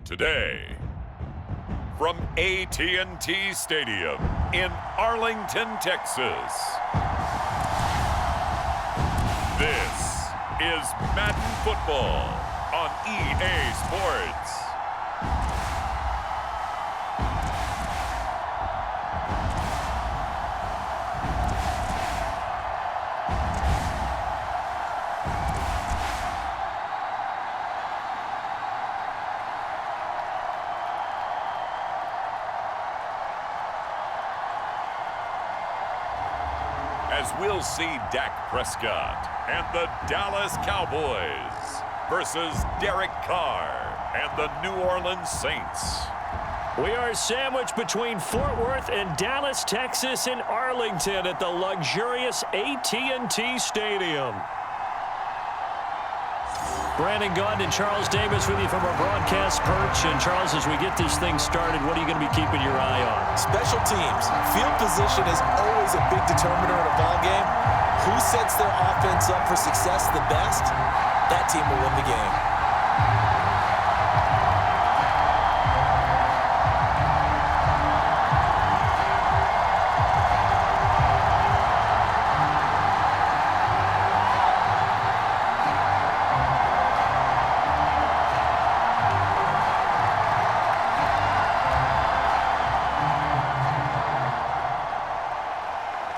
Today, from AT&T Stadium in Arlington, Texas, this is Madden Football on EA Sports. As we'll see Dak Prescott and the Dallas Cowboys versus Derek Carr and the New Orleans Saints. We are sandwiched between Fort Worth and Dallas, Texas, and Arlington at the luxurious AT&T Stadium. Brandon Gaudin and Charles Davis with you from our broadcast perch. And Charles, as we get this thing started, what are you going to be keeping your eye on? Special teams. Field position is always a big determiner in a ball game. Who sets their offense up for success the best, that team will win the game.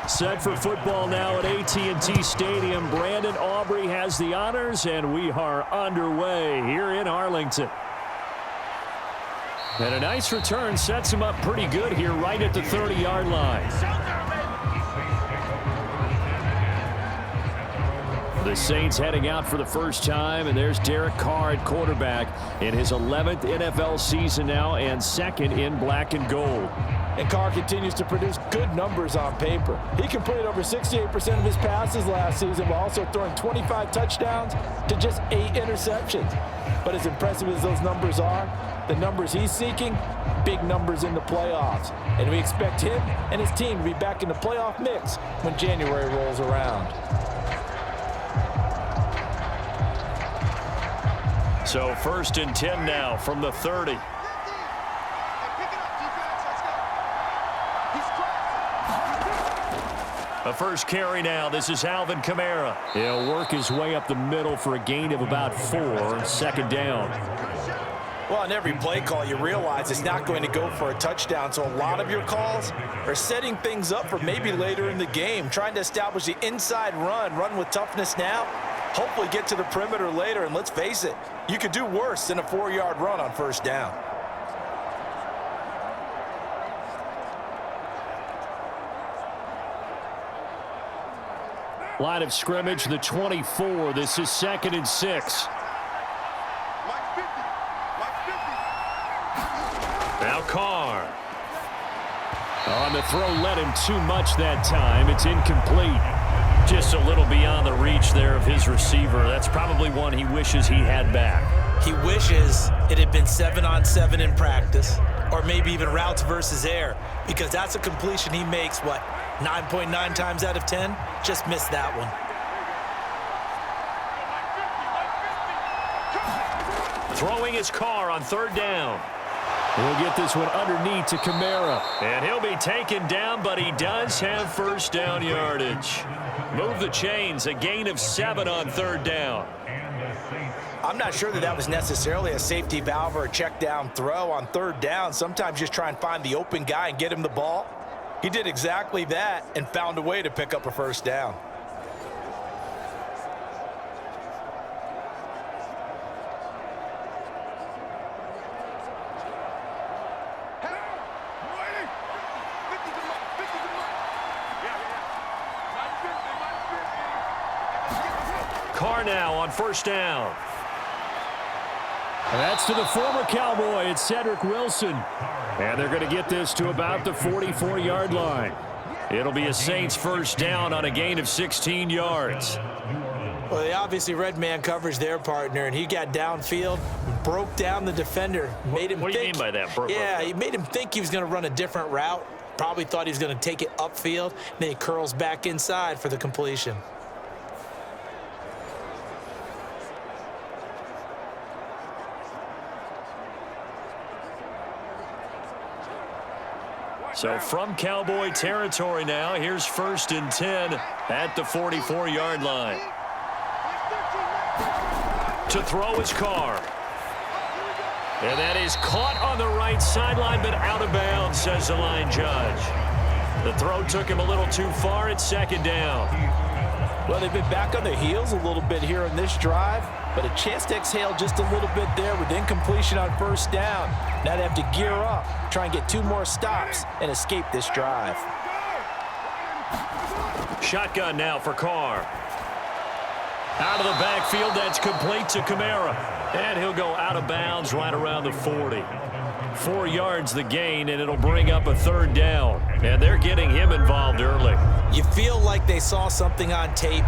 Set for football now at AT&T Stadium. Brandon Aubrey has the honors, and we are underway here in Arlington. And a nice return sets him up pretty good here right at the 30-yard line. The Saints heading out for the first time, and there's Derek Carr at quarterback in his 11th NFL season now and second in black and gold. And Carr continues to produce good numbers on paper. He completed over 68% of his passes last season while also throwing 25 touchdowns to just 8 interceptions. But as impressive as those numbers are, the numbers he's seeking, big numbers in the playoffs. And we expect him and his team to be back in the playoff mix when January rolls around. So 1st and 10 now from the 30. A first carry now. This is Alvin Kamara. He'll work his way up the middle for a gain of about 4. Second down. Well, on every play call, you realize it's not going to go for a touchdown. So a lot of your calls are setting things up for maybe later in the game, trying to establish the inside run with toughness now, hopefully get to the perimeter later. And let's face it, you could do worse than a 4-yard run on first down. Line of scrimmage, the 24. This is 2nd and 6. Now Carr. On the throw, led him too much that time. It's incomplete. Just a little beyond the reach there of his receiver. That's probably one he wishes he had back. He wishes it had been 7-on-7 in practice, or maybe even routes versus air, because that's a completion he makes, 9.9 times out of 10? Just missed that one. Throwing his Carr on 3rd down. We'll get this one underneath to Kamara. And he'll be taken down, but he does have first down yardage. Move the chains, a gain of 7 on 3rd down. I'm not sure that was necessarily a safety valve or a check down throw on 3rd down. Sometimes just try and find the open guy and get him the ball. He did exactly that and found a way to pick up a first down. Carr now on 1st down. And that's to the former Cowboy. It's Cedric Wilson. And they're going to get this to about the 44-yard line. It'll be a Saints first down on a gain of 16 yards. Well, they obviously red man coverage their partner, and he got downfield, broke down the defender, made him What do you think, mean by that? He made him think he was going to run a different route. Probably thought he was going to take it upfield. Then he curls back inside for the completion. So from Cowboy territory now, here's 1st and 10 at the 44-yard line. To throw is Carr. And that is caught on the right sideline, but out of bounds, says the line judge. The throw took him a little too far. It's 2nd down. Well, they've been back on their heels a little bit here in this drive, but a chance to exhale just a little bit there with incompletion on 1st down. Now they have to gear up, try and get 2 more stops, and escape this drive. Shotgun now for Carr. Out of the backfield, that's complete to Kamara. And he'll go out of bounds right around the 40. 4 yards the gain, and it'll bring up a 3rd down. And they're getting him involved early. You feel like they saw something on tape,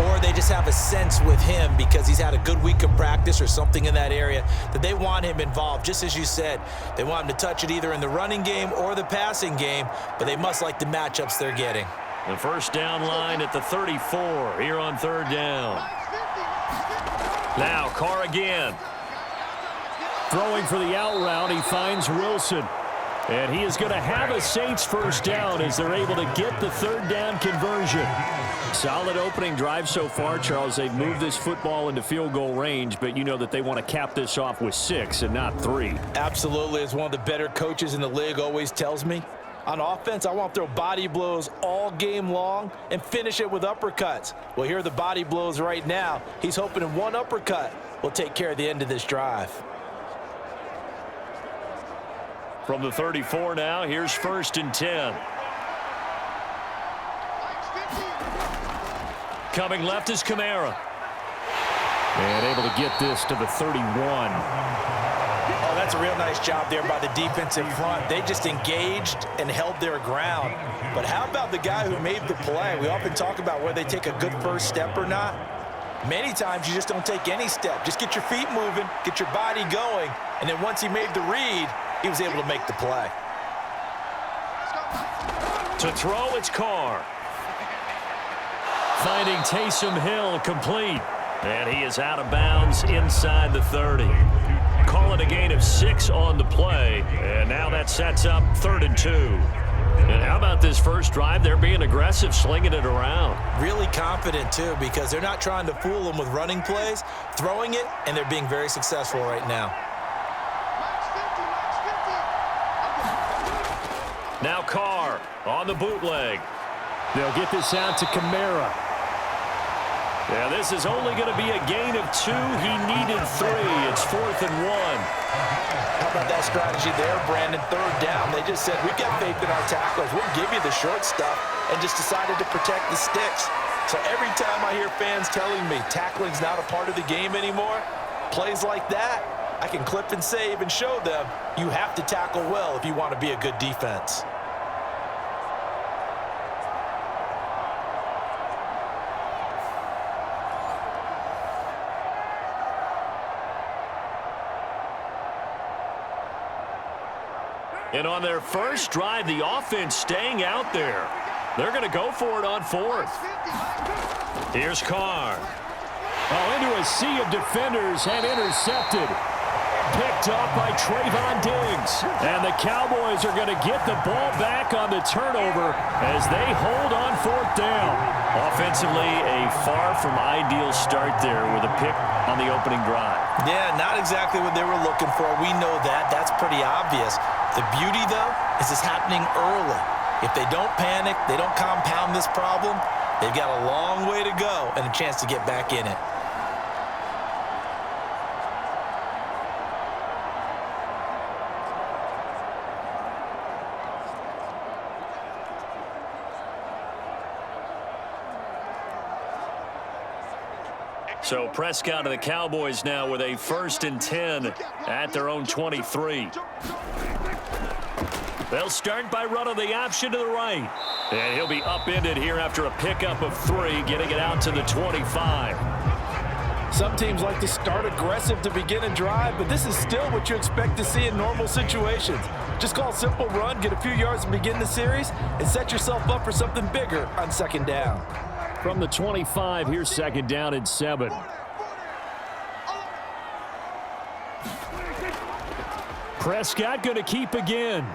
or they just have a sense with him because he's had a good week of practice or something in that area that they want him involved. Just as you said, they want him to touch it either in the running game or the passing game, but they must like the matchups they're getting. The 1st down line at the 34 here on 3rd down. Now Carr again. Throwing for the out route, he finds Wilson. And he is going to have a Saints 1st down as they're able to get the 3rd down conversion. Solid opening drive so far, Charles. They've moved this football into field goal range, but you know that they want to cap this off with 6 and not 3. Absolutely, as one of the better coaches in the league always tells me. On offense, I want to throw body blows all game long and finish it with uppercuts. Well, here are the body blows right now. He's hoping in one uppercut will take care of the end of this drive. From the 34 now, here's 1st and 10. Coming left is Kamara. And able to get this to the 31. Oh, that's a real nice job there by the defensive front. They just engaged and held their ground. But how about the guy who made the play? We often talk about whether they take a good first step or not. Many times you just don't take any step. Just get your feet moving, get your body going, and then once he made the read, he was able to make the play. To throw, it's Carr. Finding Taysom Hill complete. And he is out of bounds inside the 30. Call it a gain of 6 on the play. And now that sets up 3rd and 2. And how about this first drive? They're being aggressive, slinging it around. Really confident, too, because they're not trying to fool them with running plays, throwing it, and they're being very successful right now. Now Carr on the bootleg. They'll get this out to Kamara. Yeah, this is only going to be a gain of 2. He needed 3. It's 4th and 1. How about that strategy there, Brandon? 3rd down. They just said, we've got faith in our tacklers. We'll give you the short stuff, and just decided to protect the sticks. So every time I hear fans telling me tackling's not a part of the game anymore, plays like that, I can clip and save and show them you have to tackle well if you want to be a good defense. And on their first drive, the offense staying out there. They're going to go for it on 4th. Here's Carr. Oh, into a sea of defenders and intercepted. Picked off by Trayvon Diggs. And the Cowboys are going to get the ball back on the turnover as they hold on 4th down. Offensively, a far from ideal start there with a pick on the opening drive. Yeah, not exactly what they were looking for. We know that. That's pretty obvious. The beauty, though, is it's happening early. If they don't panic, they don't compound this problem, they've got a long way to go and a chance to get back in it. So Prescott of the Cowboys now with a 1st and 10 at their own 23. They'll start by running the option to the right. And he'll be upended here after a pickup of 3, getting it out to the 25. Some teams like to start aggressive to begin a drive, but this is still what you expect to see in normal situations. Just call a simple run, get a few yards to begin the series, and set yourself up for something bigger on 2nd down. From the 25, here's 2nd down and 7. Prescott going to keep again.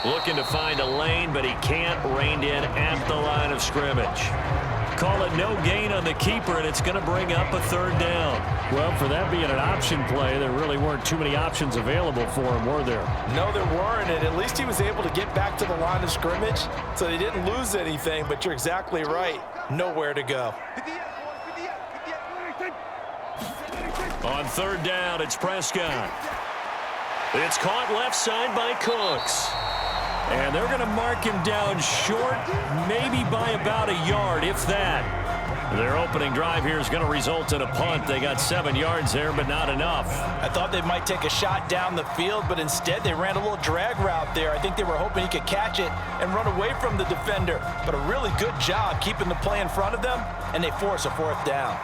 Looking to find a lane, but he can't. Reined in at the line of scrimmage. Call it no gain on the keeper, and it's going to bring up a third down. Well, for that being an option play, there really weren't too many options available for him, were there? No, there weren't, and at least he was able to get back to the line of scrimmage, so they didn't lose anything, but you're exactly right. Nowhere to go. On third down, it's Prescott. It's caught left side by Cooks. And they're going to mark him down short, maybe by about a yard, if that. Their opening drive here is going to result in a punt. They got 7 yards there, but not enough. I thought they might take a shot down the field, but instead they ran a little drag route there. I think they were hoping he could catch it and run away from the defender. But a really good job keeping the play in front of them, and they force a fourth down.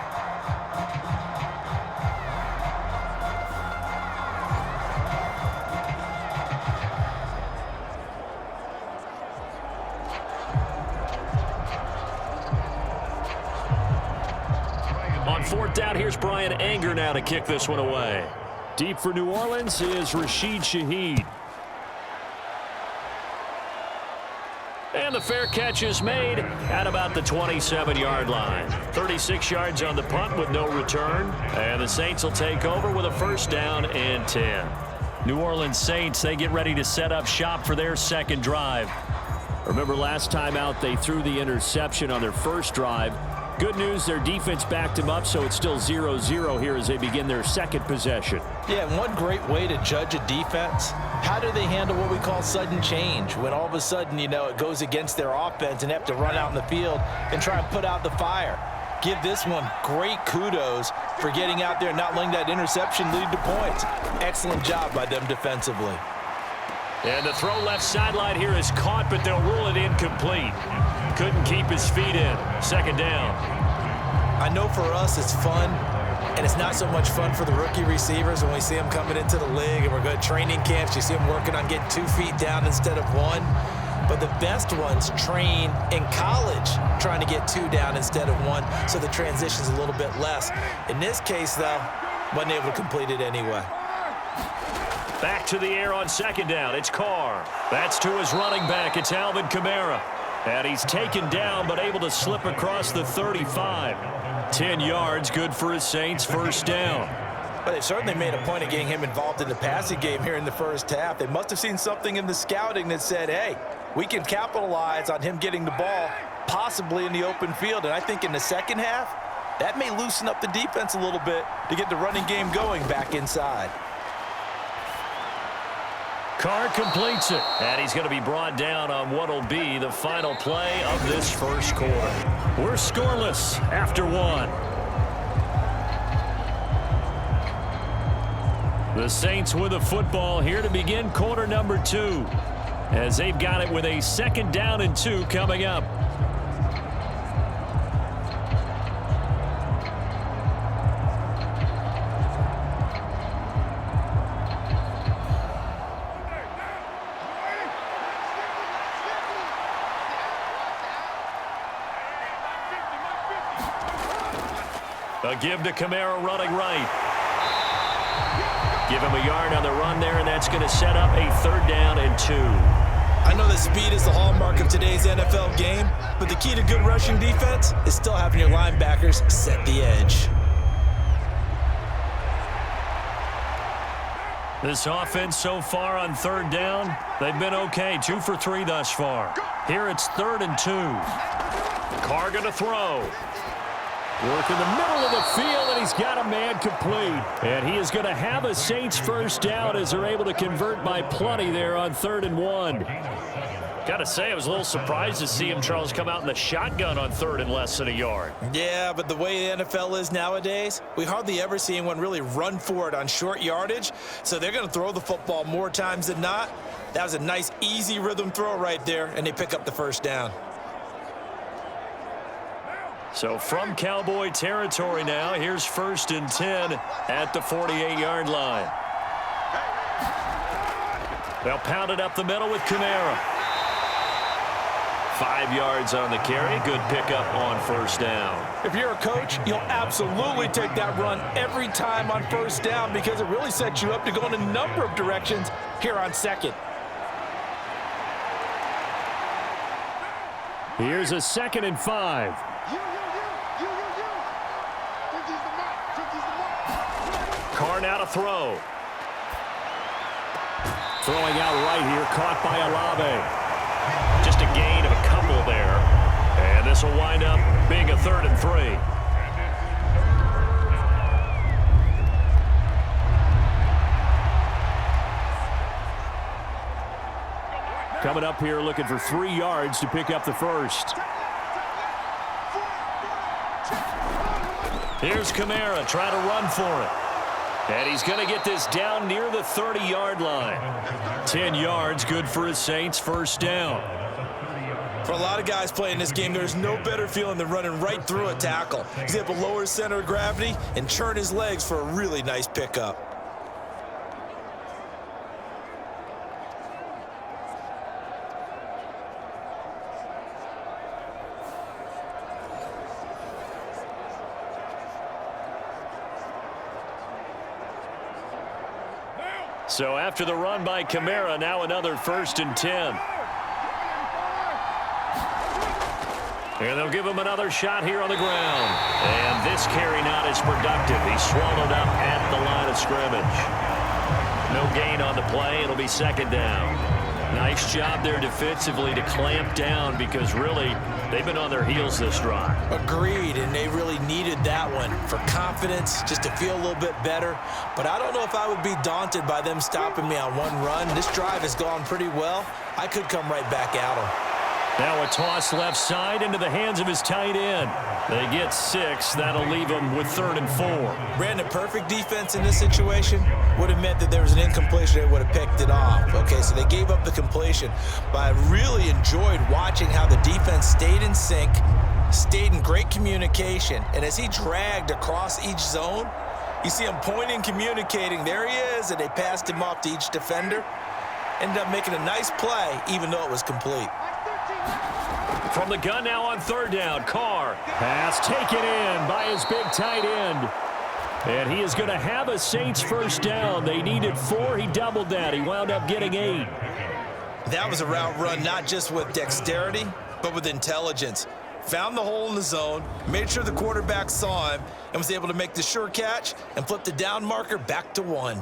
On fourth down, here's Brian Anger now to kick this one away. Deep for New Orleans is Rashid Shaheed. And the fair catch is made at about the 27-yard line. 36 yards on the punt with no return. And the Saints will take over with a first down and 10. New Orleans Saints, they get ready to set up shop for their second drive. Remember last time out, they threw the interception on their first drive. Good news, their defense backed them up, so it's still 0-0 here as they begin their second possession. Yeah, and one great way to judge a defense, how do they handle what we call sudden change? When all of a sudden, you know, it goes against their offense and have to run out in the field and try and put out the fire. Give this one great kudos for getting out there and not letting that interception lead to points. Excellent job by them defensively. And the throw left sideline here is caught, but they'll rule it incomplete. Couldn't keep his feet in. Second down. I know for us it's fun, and it's not so much fun for the rookie receivers when we see them coming into the league and we're going to training camps. You see them working on getting 2 feet down instead of 1. But the best ones train in college trying to get 2 down instead of 1, so the transition's a little bit less. In this case, though, wasn't able to complete it anyway. Back to the air on second down. It's Carr. That's to his running back. It's Alvin Kamara. And he's taken down but able to slip across the 35. 10 yards, good for his Saints, first down. But they certainly made a point of getting him involved in the passing game here in the first half. They must have seen something in the scouting that said, hey, we can capitalize on him getting the ball possibly in the open field. And I think in the second half, that may loosen up the defense a little bit to get the running game going back inside. Carr completes it, and he's going to be brought down on what will be the final play of this first quarter. We're scoreless after 1. The Saints with the football here to begin quarter number 2, as they've got it with a second down and 2 coming up. A give to Kamara running right. Give him a yard on the run there, and that's going to set up a third down and 2. I know that speed is the hallmark of today's NFL game, but the key to good rushing defense is still having your linebackers set the edge. This offense so far on third down, they've been okay. 2 for 3 thus far. Here it's 3rd and 2. Carr going to throw. Work in the middle of the field, and he's got a man complete. And he is going to have a Saints first down as they're able to convert by plenty there on 3rd and 1. Got to say, I was a little surprised to see him, Charles, come out in the shotgun on 3rd and less than a yard. Yeah, but the way the NFL is nowadays, we hardly ever see anyone really run for it on short yardage. So they're going to throw the football more times than not. That was a nice, easy rhythm throw right there, and they pick up the first down. So from Cowboy territory now, here's 1st and 10 at the 48-yard line. They'll pound it up the middle with Kamara. 5 yards on the carry. Good pickup on first down. If you're a coach, you'll absolutely take that run every time on first down because it really sets you up to go in a number of directions here on second. Here's a 2nd and 5. Carr now to throw. Throwing out right here, caught by Olave. Just a gain of a couple there. And this will wind up being a 3rd and 3. Coming up here looking for 3 yards to pick up the first. Here's Kamara trying to run for it. And he's going to get this down near the 30-yard line. 10 yards, good for his Saints, first down. For a lot of guys playing this game, there's no better feeling than running right through a tackle. He's able to lower his center of gravity and churn his legs for a really nice pickup. So after the run by Kamara, now another 1st and 10. And they'll give him another shot here on the ground. And this carry not as productive. He's swallowed up at the line of scrimmage. No gain on the play. It'll be 2nd down. Nice job there defensively to clamp down because really they've been on their heels this drive. Agreed, and they really needed that one for confidence, just to feel a little bit better. But I don't know if I would be daunted by them stopping me on one run. This drive has gone pretty well. I could come right back at them. Now a toss left side into the hands of his tight end. They get 6. That'll leave them with 3rd and 4. Brandon, perfect defense in this situation would have meant that there was an incompletion. They would have picked it off. Okay, so they gave up the completion. But I really enjoyed watching how the defense stayed in sync, stayed in great communication. And as he dragged across each zone, you see him pointing, communicating. There he is, and they passed him off to each defender. Ended up making a nice play, even though it was complete. From the gun now on 3rd down, Carr. Pass taken in by his big tight end. And he is going to have a Saints first down. They needed 4. He doubled that. He wound up getting 8. That was a route run not just with dexterity, but with intelligence. Found the hole in the zone, made sure the quarterback saw him, and was able to make the sure catch and flip the down marker back to 1.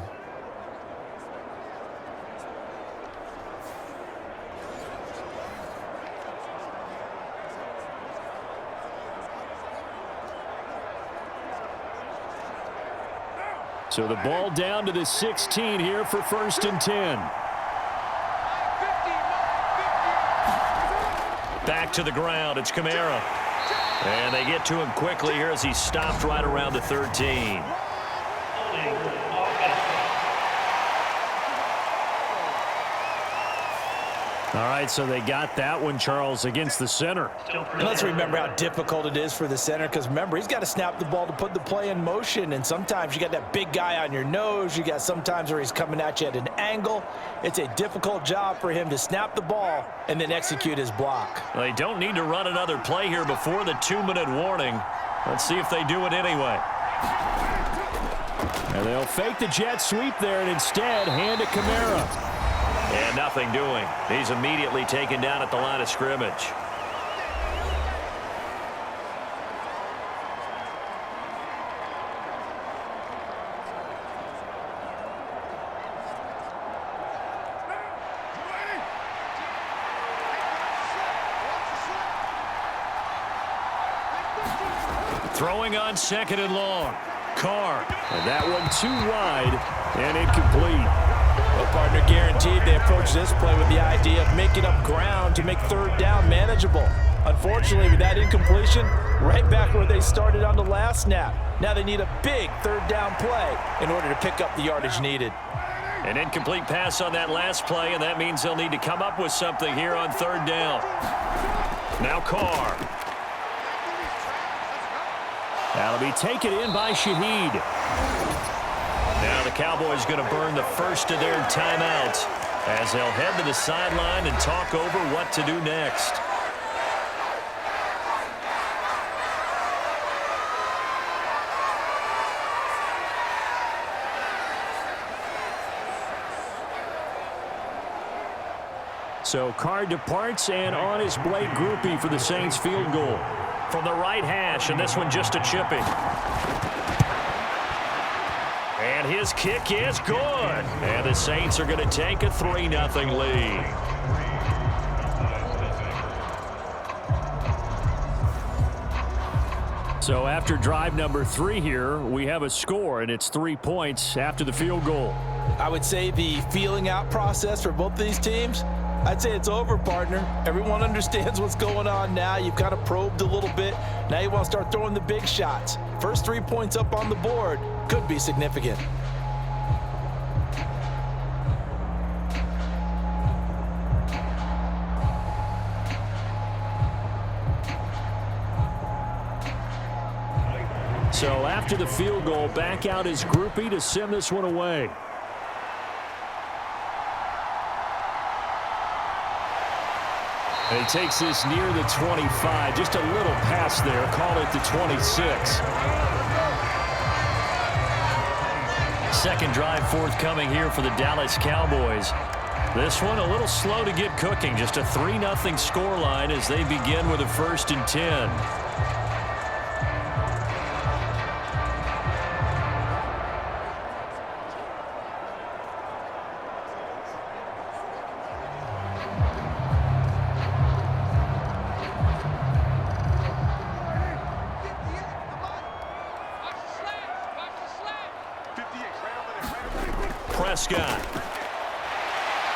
So the ball down to the 16 here for 1st and 10. Back to the ground. It's Kamara. And they get to him quickly here as he stopped right around the 13. All right, so they got that one, Charles, against the center. And let's remember how difficult it is for the center, because remember, he's got to snap the ball to put the play in motion, and sometimes you got that big guy on your nose. You got sometimes where he's coming at you at an angle. It's a difficult job for him to snap the ball and then execute his block. Well, they don't need to run another play here before the 2-minute warning. Let's see if they do it anyway. And they'll fake the jet sweep there and instead hand it Kamara. And nothing doing. He's immediately taken down at the line of scrimmage. Throwing on 2nd and long. Carr. And that one too wide and incomplete. Well, partner, guaranteed they approach this play with the idea of making up ground to make 3rd down manageable. Unfortunately, with that incompletion, right back where they started on the last snap. Now they need a big 3rd down play in order to pick up the yardage needed. An incomplete pass on that last play, and that means they'll need to come up with something here on 3rd down. Now Carr. That'll be taken in by Shaheed. Now the Cowboys going to burn the first of their timeouts as they'll head to the sideline and talk over what to do next. So Carr departs, and on is Blake Groupie for the Saints field goal. From the right hash, and this one just a chipping. And his kick is good. And the Saints are going to take a 3-0 lead. So after drive number 3 here, we have a score, and it's 3 points after the field goal. I would say the feeling out process for both of these teams, I'd say it's over, partner. Everyone understands what's going on now. You've kind of probed a little bit. Now you want to start throwing the big shots. First 3 points up on the board could be significant. So after the field goal, back out is Groupie to send this one away. And he takes this near the 25. Just a little pass there. Call it the 26. Second drive forthcoming here for the Dallas Cowboys. This one a little slow to get cooking. Just a 3-0 scoreline as they begin with a 1st and 10. Prescott.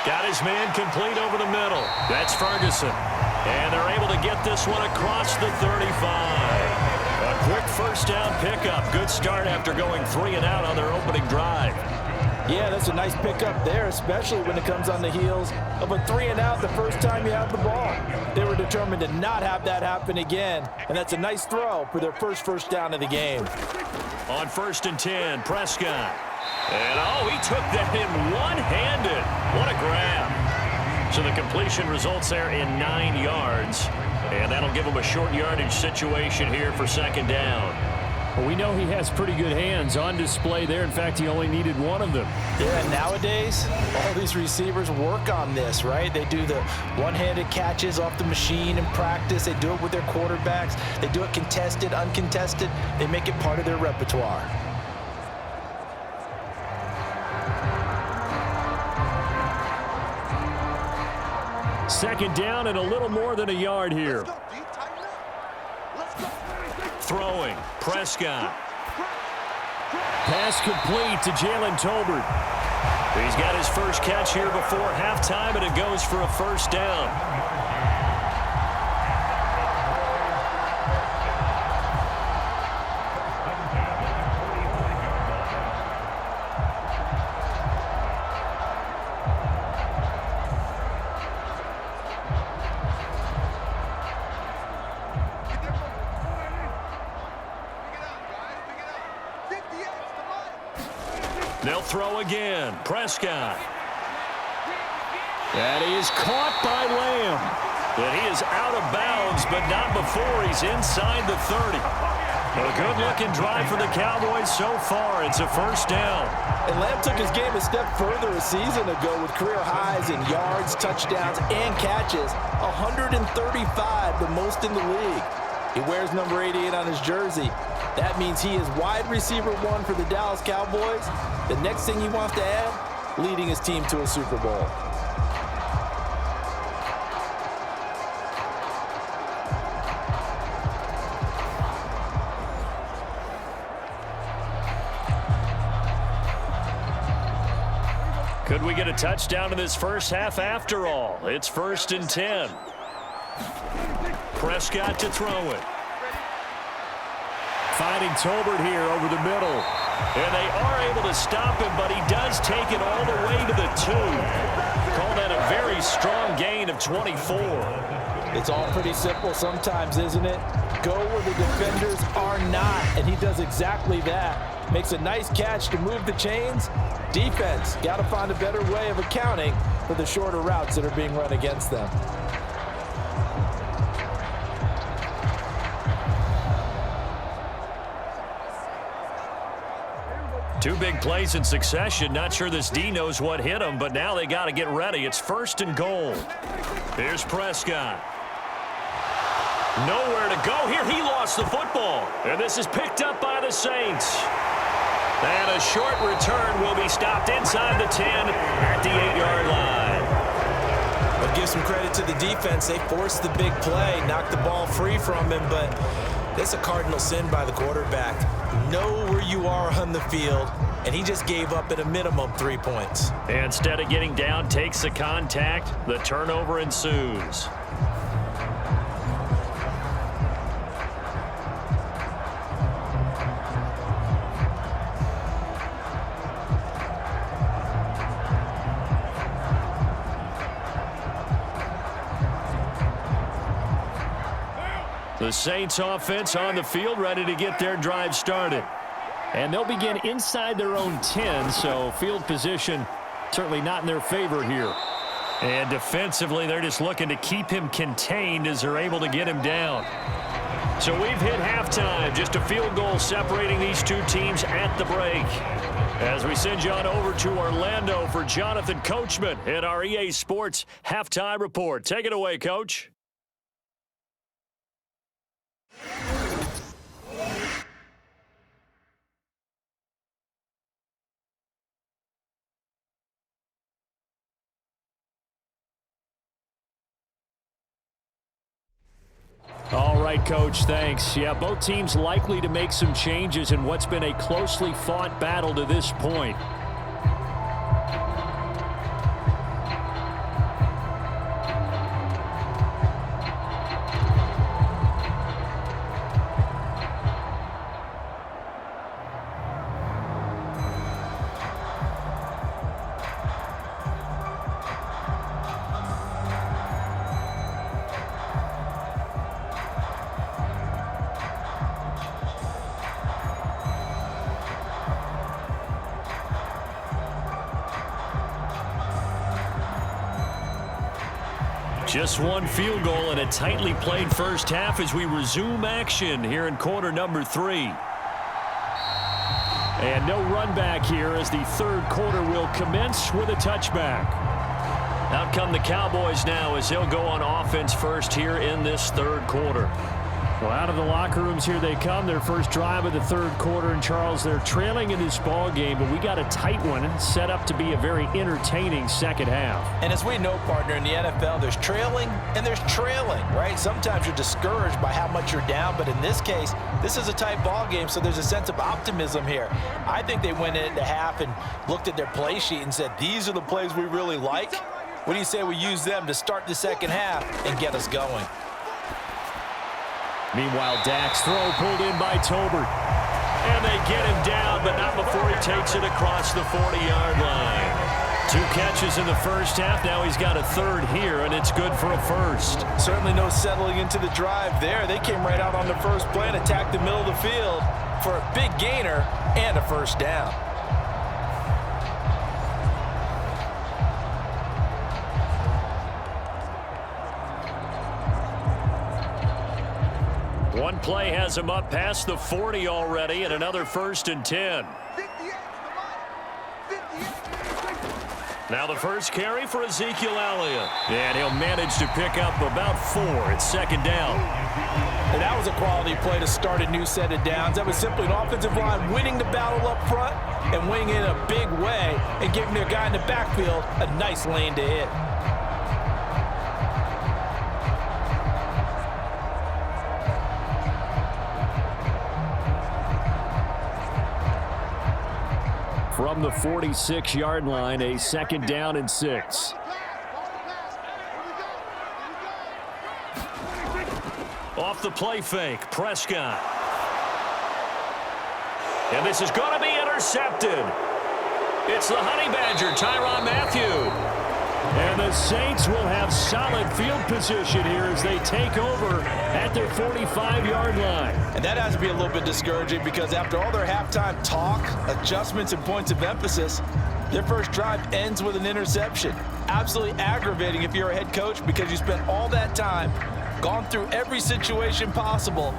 Got his man complete over the middle. That's Ferguson. And they're able to get this one across the 35. A quick first down pickup. Good start after going 3 and out on their opening drive. Yeah, that's a nice pickup there, especially when it comes on the heels of a 3 and out the first time you have the ball. They were determined to not have that happen again, and that's a nice throw for their first down of the game. On 1st and 10, Prescott. And, oh, he took that in one-handed. What a grab. So the completion results there in 9 yards. And that'll give him a short yardage situation here for 2nd down. Well, we know he has pretty good hands on display there. In fact, he only needed one of them. Yeah, nowadays, all these receivers work on this, right? They do the one-handed catches off the machine in practice. They do it with their quarterbacks. They do it contested, uncontested. They make it part of their repertoire. Second down and a little more than a yard here. Throwing, Prescott. Pass complete to Jalen Tolbert. He's got his first catch here before halftime, and it goes for a 1st down. They'll throw again. Prescott. And he is caught by Lamb. And he is out of bounds, but not before he's inside the 30. A good-looking drive for the Cowboys so far. It's a 1st down. And Lamb took his game a step further a season ago with career highs in yards, touchdowns, and catches. 135, the most in the league. He wears number 88 on his jersey. That means he is wide receiver 1 for the Dallas Cowboys. The next thing he wants to add, leading his team to a Super Bowl. Could we get a touchdown in this first half after all? It's 1st and 10. Prescott to throw it. Finding Tolbert here over the middle. And they are able to stop him, but he does take it all the way to the 2. Call that a very strong gain of 24. It's all pretty simple sometimes, isn't it? Go where the defenders are not, and he does exactly that. Makes a nice catch to move the chains. Defense, got to find a better way of accounting for the shorter routes that are being run against them. Two big plays in succession. Not sure this D knows what hit him, but now they got to get ready. It's 1st and goal. Here's Prescott. Nowhere to go here. He lost the football. And this is picked up by the Saints. And a short return will be stopped inside the 10 at the 8-yard line. I'll give some credit to the defense. They forced the big play, knocked the ball free from him, but that's a cardinal sin by the quarterback. Know where you are on the field, and he just gave up at a minimum 3 points. Instead of getting down, takes the contact. The turnover ensues. The Saints offense on the field, ready to get their drive started. And they'll begin inside their own 10, so field position certainly not in their favor here. And defensively, they're just looking to keep him contained as they're able to get him down. So we've hit halftime, just a field goal separating these two teams at the break. As we send you on over to Orlando for Jonathan Coachman in our EA Sports Halftime Report. Take it away, Coach. All right, Coach, thanks. Yeah, both teams likely to make some changes in what's been a closely fought battle to this point. Just one field goal and a tightly played first half as we resume action here in quarter number 3. And no run back here as the third quarter will commence with a touchback. Out come the Cowboys now as they'll go on offense first here in this third quarter. Well, out of the locker rooms here they come. Their first drive of the third quarter. And, Charles, they're trailing in this ball game, but we got a tight one set up to be a very entertaining second half. And as we know, partner, in the NFL, there's trailing and there's trailing, right? Sometimes you're discouraged by how much you're down, but in this case, this is a tight ball game, so there's a sense of optimism here. I think they went into half and looked at their play sheet and said, these are the plays we really like. What do you say we use them to start the second half and get us going? Meanwhile, Dak's throw pulled in by Tolbert. And they get him down, but not before he takes it across the 40-yard line. 2 catches in the first half. Now he's got a third here, and it's good for a first. Certainly no settling into the drive there. They came right out on the first play and attacked the middle of the field for a big gainer and a first down. One play has him up past the 40 already, and another 1st and 10. Now the first carry for Ezekiel Elliott. And he'll manage to pick up about 4. It's second down. And that was a quality play to start a new set of downs. That was simply an offensive line winning the battle up front and winning it in a big way and giving their guy in the backfield a nice lane to hit. From the 46-yard line, a second down and 6. Off the play fake, Prescott. And this is going to be intercepted. It's the Honey Badger, Tyrann Mathieu. And the Saints will have solid field position here as they take over at their 45-yard line. And that has to be a little bit discouraging because after all their halftime talk, adjustments, and points of emphasis, their first drive ends with an interception. Absolutely aggravating if you're a head coach because you spent all that time, gone through every situation possible,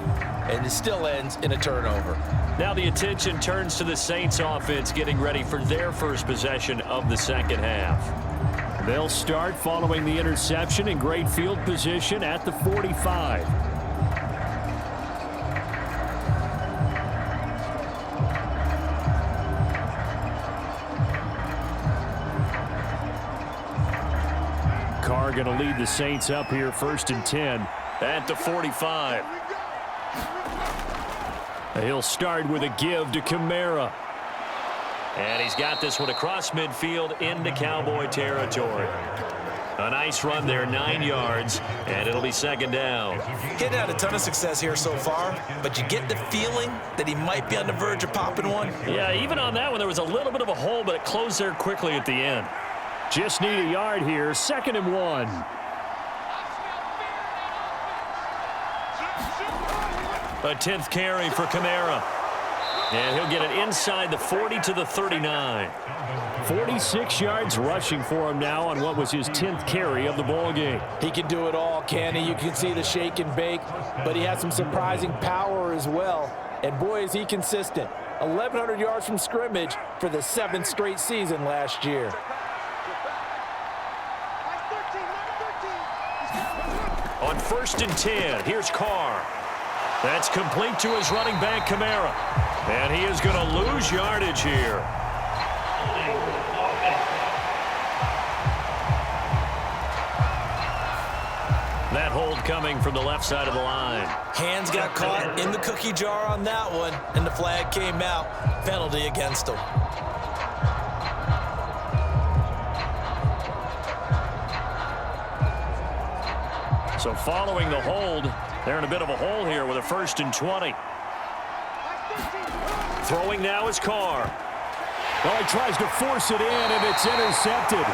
and it still ends in a turnover. Now the attention turns to the Saints offense getting ready for their first possession of the second half. They'll start following the interception in great field position at the 45. Carr going to lead the Saints up here 1st and 10 at the 45. He'll start with a give to Kamara. And he's got this one across midfield into Cowboy territory. A nice run there, 9 yards, and it'll be 2nd down. Getting out a ton of success here so far, but you get the feeling that he might be on the verge of popping one. Yeah, even on that one, there was a little bit of a hole, but it closed there quickly at the end. Just need a yard here, 2nd and 1. A 10th carry for Kamara. And he'll get it inside the 40 to the 39. 46 yards rushing for him now on what was his 10th carry of the ball game. He can do it all, can he? You can see the shake and bake, but he has some surprising power as well. And boy, is he consistent. 1,100 yards from scrimmage for the 7th straight season last year. On 1st and 10, here's Carr. That's complete to his running back, Kamara. And he is going to lose yardage here. That hold coming from the left side of the line. Hands got caught in the cookie jar on that one, and the flag came out. Penalty against him. So following the hold, they're in a bit of a hole here with a 1st and 20. Throwing now is Carr. Well, he tries to force it in, and it's intercepted.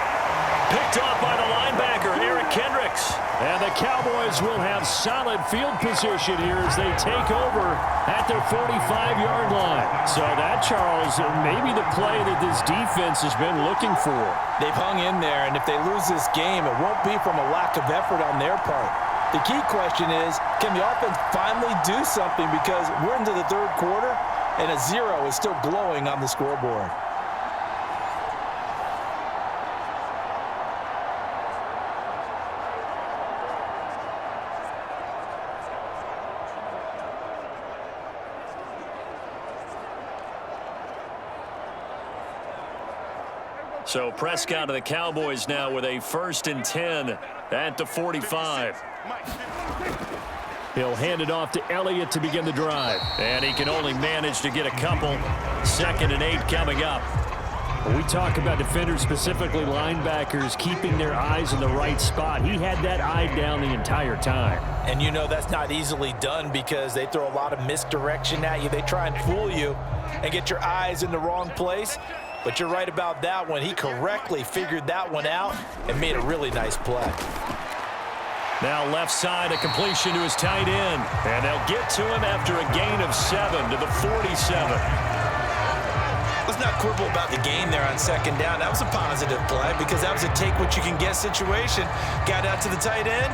Picked off by the linebacker, Eric Kendricks. And the Cowboys will have solid field position here as they take over at their 45-yard line. So that, Charles, may be the play that this defense has been looking for. They've hung in there, and if they lose this game, it won't be from a lack of effort on their part. The key question is, can the offense finally do something, because we're into the 3rd quarter, and a 0 is still glowing on the scoreboard. So Prescott of the Cowboys now with a 1st and 10 at the 45. He'll hand it off to Elliott to begin the drive. And he can only manage to get a couple. 2nd and 8 coming up. When we talk about defenders, specifically linebackers, keeping their eyes in the right spot. He had that eye down the entire time. And you know that's not easily done because they throw a lot of misdirection at you. They try and fool you and get your eyes in the wrong place. But you're right about that one. He correctly figured that one out and made a really nice play. Now left side, a completion to his tight end. And they'll get to him after a gain of 7 to the 47. Let's not quibble about the gain there on 2nd down. That was a positive play because that was a take-what-you-can-get situation. Got out to the tight end.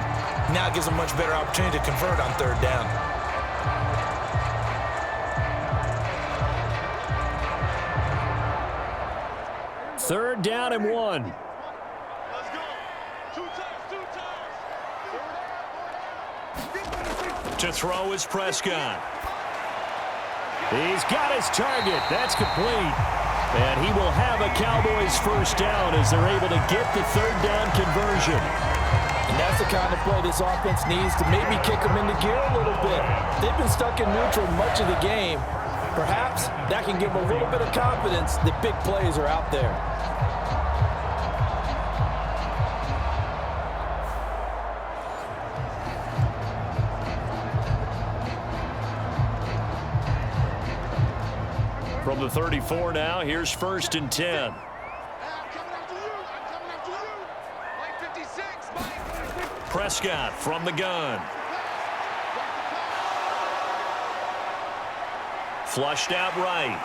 Now it gives him a much better opportunity to convert on 3rd down. Third down and 1. Let's go. Two times. To throw is Prescott. He's got his target. That's complete. And he will have a Cowboys 1st down as they're able to get the 3rd down conversion. And that's the kind of play this offense needs to maybe kick them into gear a little bit. They've been stuck in neutral much of the game. Perhaps that can give them a little bit of confidence that big plays are out there. From the 34 now, here's 1st and 10. Prescott from the gun. Flushed out right.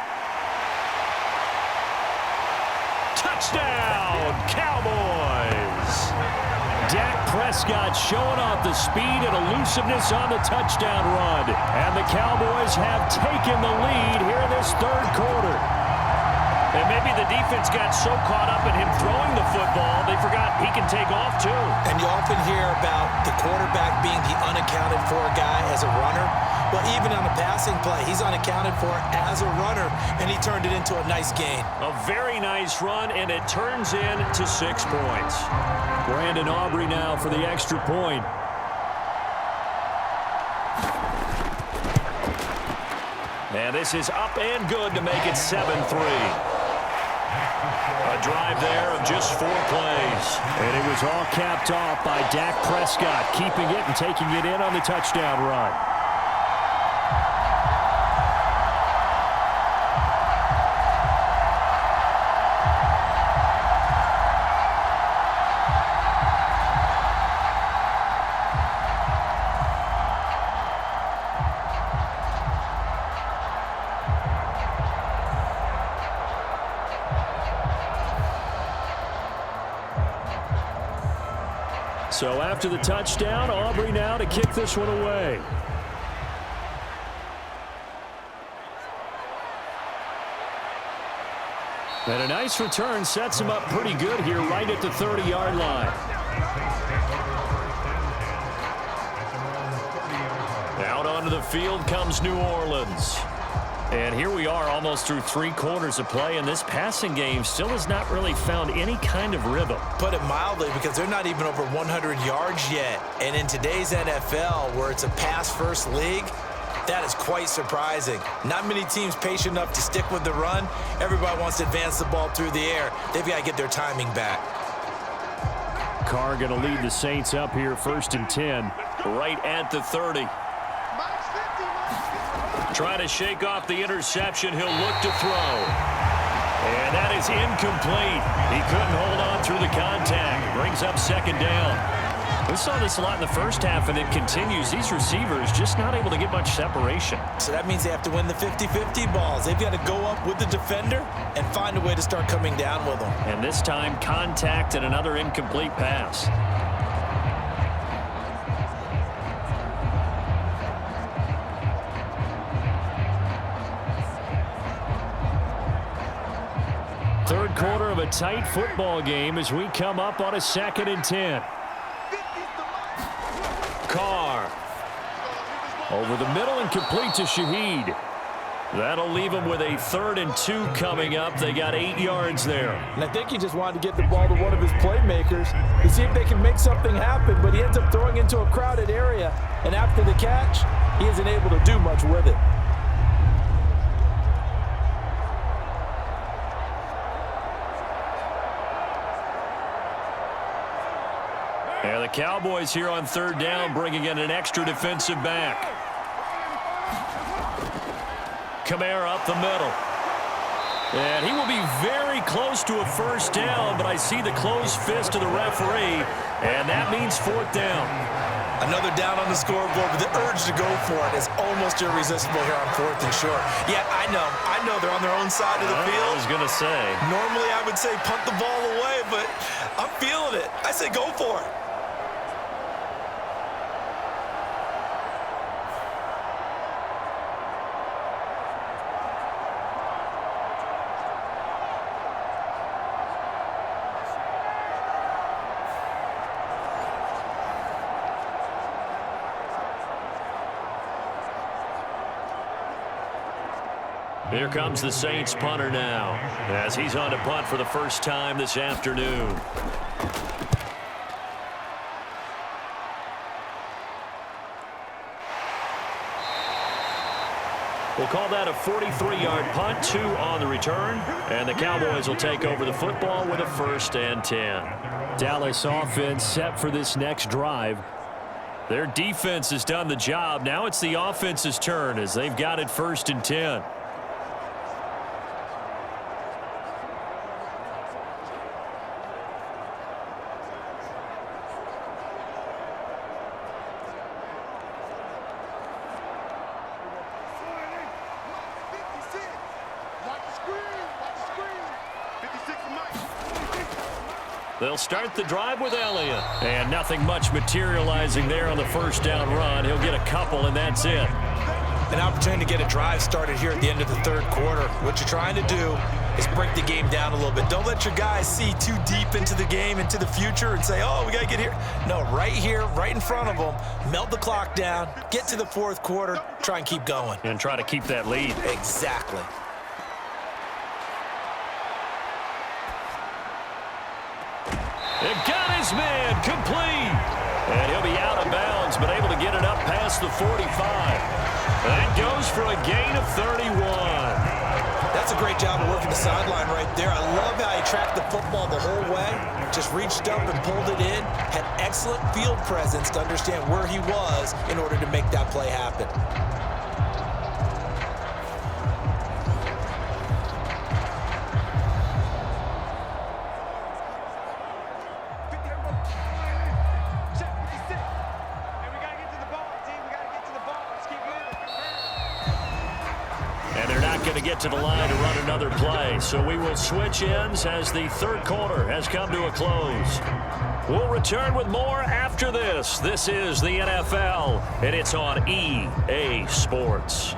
Touchdown, Cowboys! Dak Prescott showing off the speed and elusiveness on the touchdown run. And the Cowboys have taken the lead here in this third quarter. And maybe the defense got so caught up in him throwing the football, they forgot he can take off too. And you often hear about the quarterback being the unaccounted for guy as a runner. Well, even on the passing play, he's unaccounted for as a runner, and he turned it into a nice gain. A very nice run, and it turns into 6 points. Brandon Aubrey now for the extra point. And this is up and good to make it 7-3. A drive there of just 4 plays. And it was all capped off by Dak Prescott, keeping it and taking it in on the touchdown run. So after the touchdown, Aubrey now to kick this one away. And a nice return sets him up pretty good here right at the 30-yard line. Out onto the field comes New Orleans. And here we are almost through 3 quarters of play, and this passing game still has not really found any kind of rhythm. Put it mildly, because they're not even over 100 yards yet. And in today's NFL, where it's a pass-first league, that is quite surprising. Not many teams patient enough to stick with the run. Everybody wants to advance the ball through the air. They've got to get their timing back. Carr going to lead the Saints up here, 1st and 10, right at the 30. Trying to shake off the interception. He'll look to throw. And that is incomplete. He couldn't hold on through the contact. Brings up 2nd down. We saw this a lot in the first half, and it continues. These receivers just not able to get much separation. So that means they have to win the 50-50 balls. They've got to go up with the defender and find a way to start coming down with them. And this time, contact and another incomplete pass. Third quarter of a tight football game as we come up on a 2nd and 10. Carr. Over the middle and complete to Shaheed. That'll leave him with a 3rd and 2 coming up. They got 8 yards there. And I think he just wanted to get the ball to one of his playmakers to see if they can make something happen, but he ends up throwing into a crowded area. And after the catch, he isn't able to do much with it. And the Cowboys here on 3rd down, bringing in an extra defensive back. Kamara up the middle. And he will be very close to a 1st down, but I see the closed fist of the referee, and that means 4th down. Another down on the scoreboard, but the urge to go for it is almost irresistible here on 4th and short. Yeah, I know they're on their own side of the field. I was going to say. Normally I would say punt the ball away, but I'm feeling it. I say go for it. Here comes the Saints punter now, as he's on to punt for the first time this afternoon. We'll call that a 43-yard punt, 2 on the return, and the Cowboys will take over the football with a 1st and 10. Dallas offense set for this next drive. Their defense has done the job. Now it's the offense's turn as they've got it 1st and 10. They'll start the drive with Elliott. And nothing much materializing there on the first down run. He'll get a couple, and that's it. An opportunity to get a drive started here at the end of the third quarter. What you're trying to do is break the game down a little bit. Don't let your guys see too deep into the game, into the future, and say, oh, we got to get here. No, right here, right in front of them, melt the clock down, get to the fourth quarter, try and keep going. And try to keep that lead. Exactly. They've got his man complete. And he'll be out of bounds, but able to get it up past the 45. That goes for a gain of 31. That's a great job of working the sideline right there. I love how he tracked the football the whole way. Just reached up and pulled it in. Had excellent field presence to understand where he was in order to make that play happen. Going to get to the line to run another play. So we will switch ends as the third quarter has come to a close. We'll return with more after this. This is the NFL, and it's on EA Sports.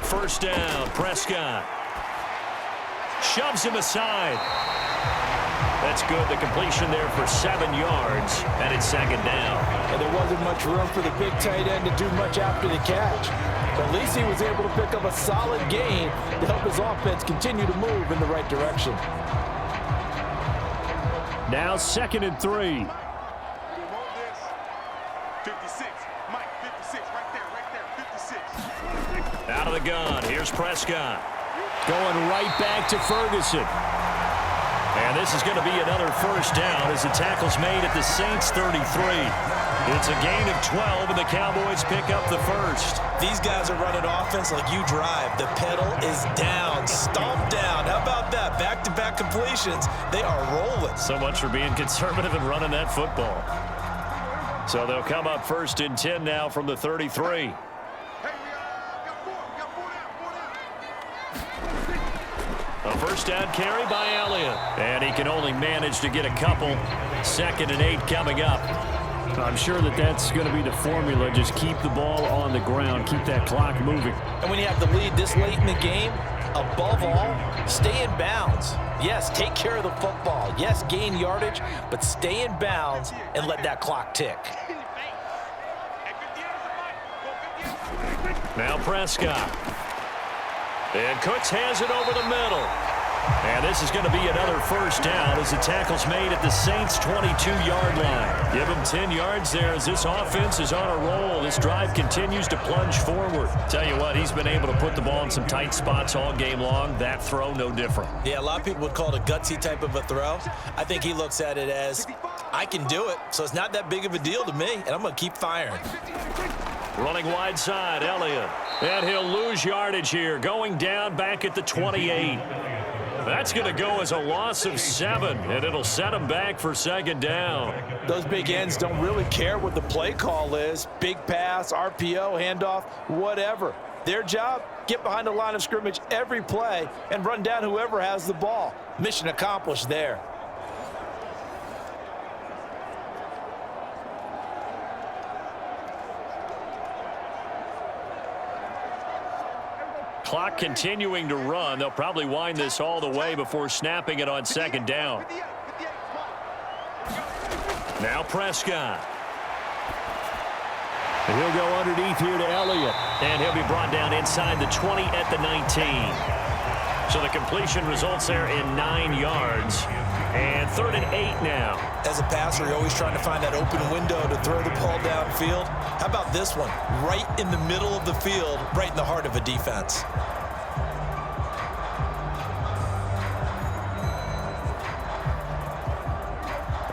First down, Prescott. Shoves him aside. That's good. The completion there for 7 yards, and it's second down. And there wasn't much room for the big tight end to do much after the catch. But at least he was able to pick up a solid gain to help his offense continue to move in the right direction. Now 2nd and 3. 56. Mike, 56. Right there, 56. Out of the gun. Here's Prescott. Going right back to Ferguson. And this is going to be another first down as the tackle's made at the Saints 33. It's a gain of 12, and the Cowboys pick up the first. These guys are running offense like you drive. The pedal is down, stomped down. How about that? Back-to-back completions. They are rolling. So much for being conservative and running that football. So they'll come up 1st and 10 now from the 33. A first down carry by Elliott. And he can only manage to get a couple. 2nd and 8 coming up. I'm sure that that's going to be the formula. Just keep the ball on the ground. Keep that clock moving. And when you have the lead this late in the game, above all, stay in bounds. Yes, take care of the football. Yes, gain yardage, but stay in bounds and let that clock tick. Now Prescott. And Cooks has it over the middle. And this is going to be another first down as the tackle's made at the Saints' 22-yard line. Give them 10 yards there as this offense is on a roll. This drive continues to plunge forward. Tell you what, he's been able to put the ball in some tight spots all game long. That throw, no different. Yeah, a lot of people would call it a gutsy type of a throw. I think he looks at it as, I can do it, so it's not that big of a deal to me, and I'm going to keep firing. Running wide side, Elliott. And he'll lose yardage here, going down back at the 28. That's going to go as a loss of 7, and it'll set him back for 2nd down. Those big ends don't really care what the play call is. Big pass, RPO, handoff, whatever. Their job, get behind the line of scrimmage every play and run down whoever has the ball. Mission accomplished there. Clock continuing to run. They'll probably wind this all the way before snapping it on 2nd down. Now Prescott. And he'll go underneath here to Elliott. And he'll be brought down inside the 20 at the 19. So the completion results there in 9 yards. And 3rd and 8 now. As a passer, you're always trying to find that open window to throw the ball downfield. How about this one? Right in the middle of the field, right in the heart of a defense.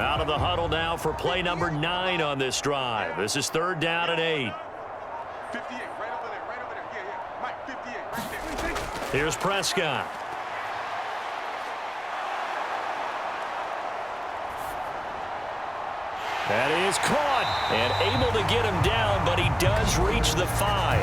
Out of the huddle now for play number 9 on this drive. This is 3rd down and 8. 58, right over there, right over there. Yeah, Mike, 58, right there. Here's Prescott. That is caught. And able to get him down, but he does reach the 5.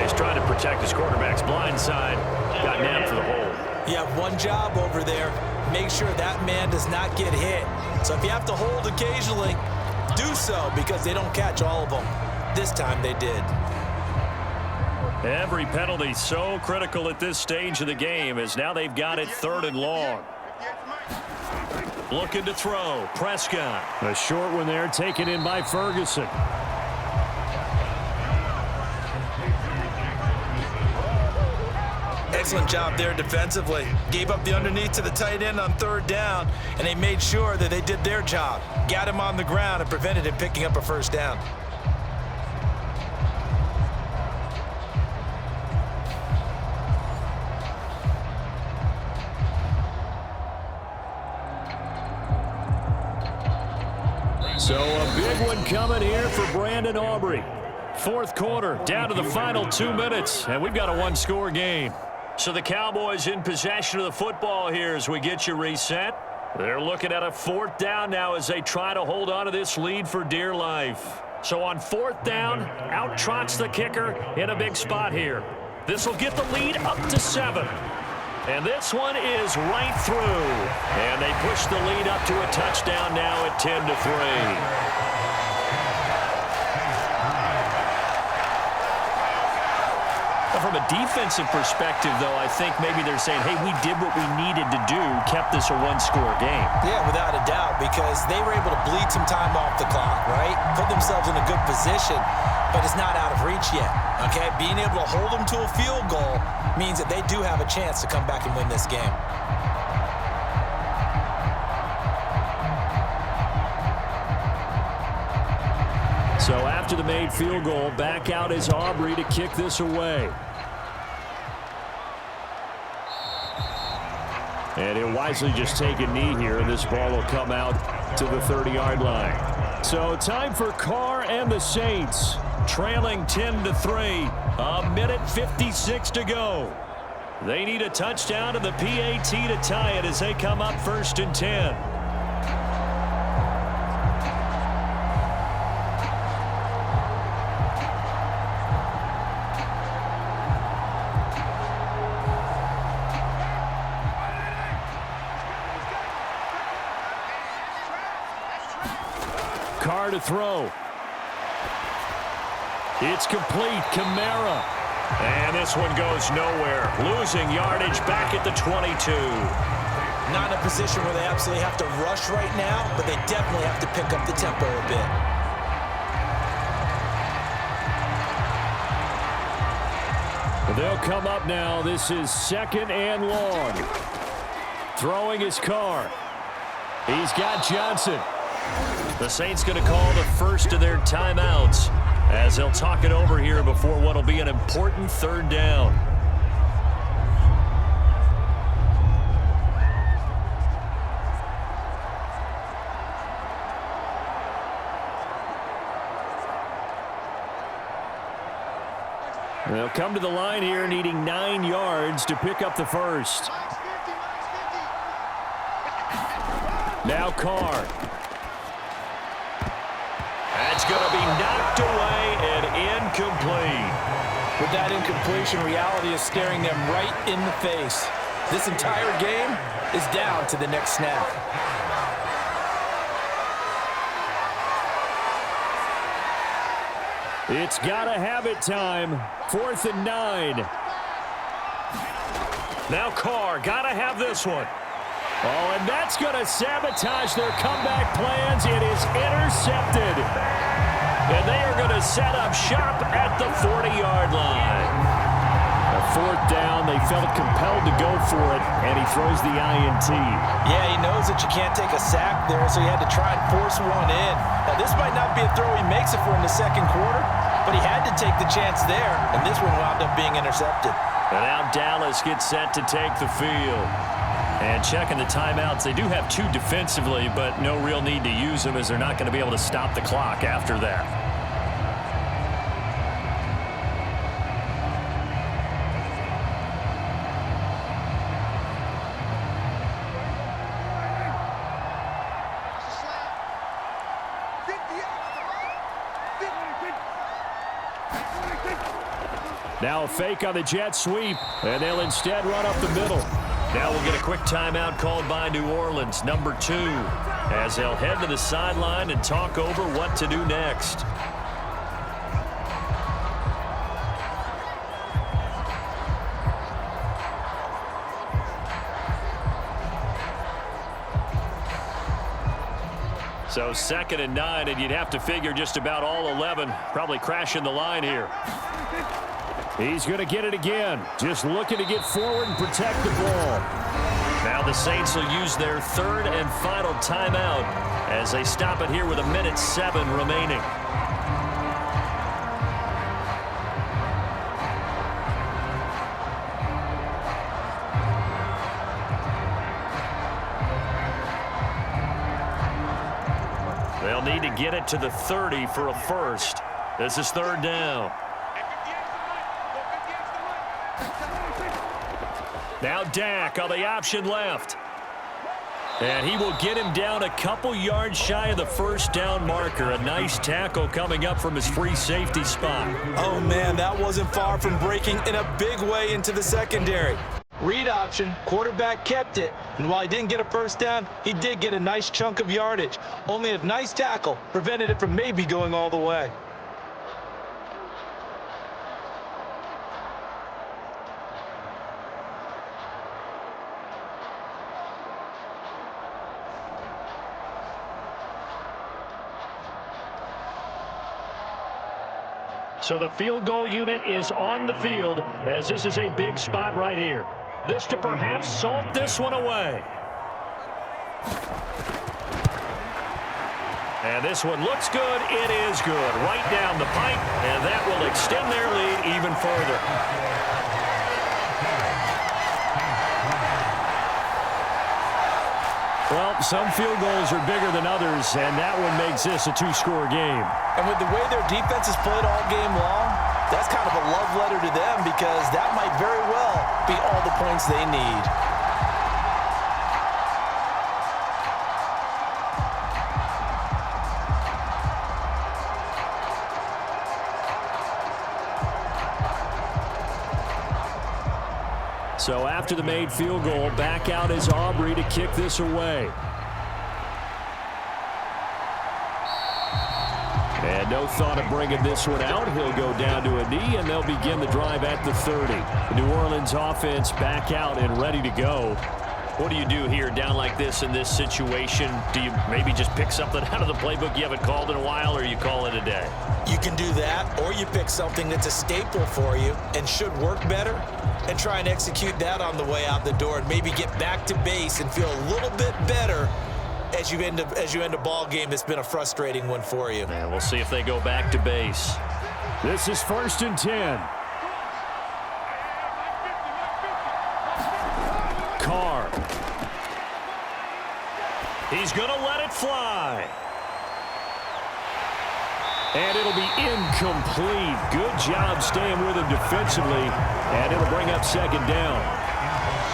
He's trying to protect his quarterback's blind side. Got nabbed for the hole. You have one job over there. Make sure that man does not get hit. So if you have to hold occasionally, do so, because they don't catch all of them. This time they did. Every penalty so critical at this stage of the game, as now they've got it 3rd and long. Looking to throw. Prescott. A short one there, taken in by Ferguson. Excellent job there defensively. Gave up the underneath to the tight end on 3rd down, and they made sure that they did their job. Got him on the ground and prevented him picking up a 1st down. So a big one coming here for Brandon Aubrey. 4th quarter, down to the final 2 minutes, and we've got a 1-score game. So the Cowboys in possession of the football here as we get you reset. They're looking at a 4th down now as they try to hold on to this lead for dear life. So on 4th down, out trots the kicker in a big spot here. This will get the lead up to 7. And this one is right through. And they push the lead up to a touchdown now at 10-3. From a defensive perspective, though, I think maybe they're saying, hey, we did what we needed to do, kept this a 1-score game. Yeah, without a doubt, because they were able to bleed some time off the clock, right? Put themselves in a good position, but it's not out of reach yet, okay? Being able to hold them to a field goal means that they do have a chance to come back and win this game. So after the made field goal, back out is Aubrey to kick this away. And he'll wisely just take a knee here, and this ball will come out to the 30-yard line. So time for Carr and the Saints, trailing 10-3, a minute 56 to go. They need a touchdown and the PAT to tie it as they come up 1st and 10. Carr to throw. It's complete. Kamara. And this one goes nowhere. Losing yardage back at the 22. Not in a position where they absolutely have to rush right now, but they definitely have to pick up the tempo a bit. They'll come up now. This is 2nd and long. Throwing is Carr. He's got Johnson. The Saints going to call the first of their timeouts as they'll talk it over here before what will be an important 3rd down. They'll come to the line here needing 9 yards to pick up the first. Now Carr. That's going to be knocked away and incomplete. With that incompletion, reality is staring them right in the face. This entire game is down to the next snap. It's got to have it time. 4th and 9. Now Carr, got to have this one. Oh, and that's going to sabotage their comeback plans. It is intercepted. And they are going to set up shop at the 40-yard line. A 4th down, they felt compelled to go for it, and he throws the INT. Yeah, he knows that you can't take a sack there, so he had to try and force one in. Now, this might not be a throw he makes it for in the 2nd quarter, but he had to take the chance there, and this one wound up being intercepted. And now Dallas gets set to take the field. And checking the timeouts, they do have 2 defensively, but no real need to use them as they're not going to be able to stop the clock after that. Now a fake on the jet sweep, and they'll instead run up the middle. Now we'll get a quick timeout called by New Orleans, number 2, as they'll head to the sideline and talk over what to do next. So 2nd and 9, and you'd have to figure just about all 11 probably crashing the line here. He's going to get it again. Just looking to get forward and protect the ball. Now the Saints will use their 3rd and final timeout as they stop it here with 1:07 remaining. They'll need to get it to the 30 for a first. This is 3rd down. Now Dak on the option left. And he will get him down a couple yards shy of the 1st down marker. A nice tackle coming up from his free safety spot. Oh, man, that wasn't far from breaking in a big way into the secondary. Read option, quarterback kept it, and while he didn't get a 1st down, he did get a nice chunk of yardage. Only a nice tackle prevented it from maybe going all the way. So the field goal unit is on the field as this is a big spot right here. This to perhaps salt this one away. And this one looks good. It is good. Right down the pipe, and that will extend their lead even further. Well, some field goals are bigger than others, and that one makes this a 2-score game. And with the way their defense has played all game long, that's kind of a love letter to them because that might very well be all the points they need. So after the made field goal, back out is Aubrey to kick this away. And no thought of bringing this one out. He'll go down to a knee, and they'll begin the drive at the 30. The New Orleans offense back out and ready to go. What do you do here down like this in this situation? Do you maybe just pick something out of the playbook you haven't called in a while, or you call it a day? You can do that, or you pick something that's a staple for you and should work better and try and execute that on the way out the door and maybe get back to base and feel a little bit better as you end a ball game that's been a frustrating one for you. And we'll see if they go back to base. This is 1st and 10. Carr. He's going to let it fly. And it'll be incomplete. Good job staying with him defensively. And it'll bring up 2nd down.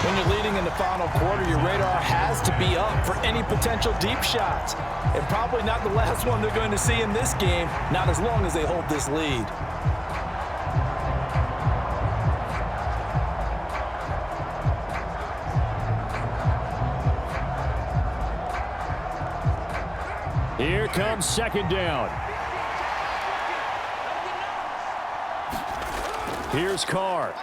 When you're leading in the final quarter, your radar has to be up for any potential deep shots. And probably not the last one they're going to see in this game, not as long as they hold this lead. Here comes 2nd down. Here's Carr.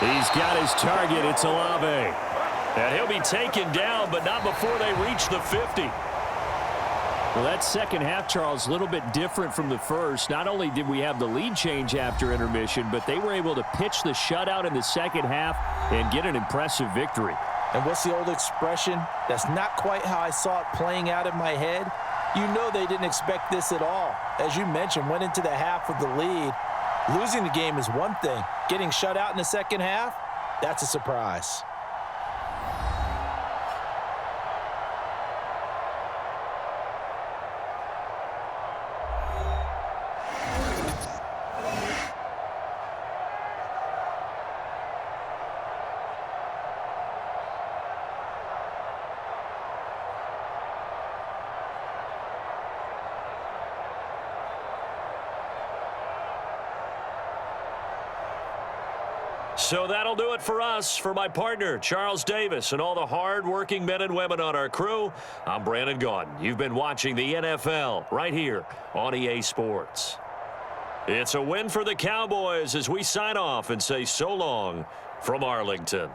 He's got his target. It's Olave. And he'll be taken down, but not before they reach the 50. Well, that second half, Charles, a little bit different from the first. Not only did we have the lead change after intermission, but they were able to pitch the shutout in the second half and get an impressive victory. And what's the old expression? That's not quite how I saw it playing out in my head. You know they didn't expect this at all. As you mentioned, went into the half with the lead. Losing the game is one thing. Getting shut out in the second half, that's a surprise. So that'll do it for us. For my partner, Charles Davis, and all the hard-working men and women on our crew, I'm Brandon Gaudin. You've been watching the NFL right here on EA Sports. It's a win for the Cowboys as we sign off and say so long from Arlington.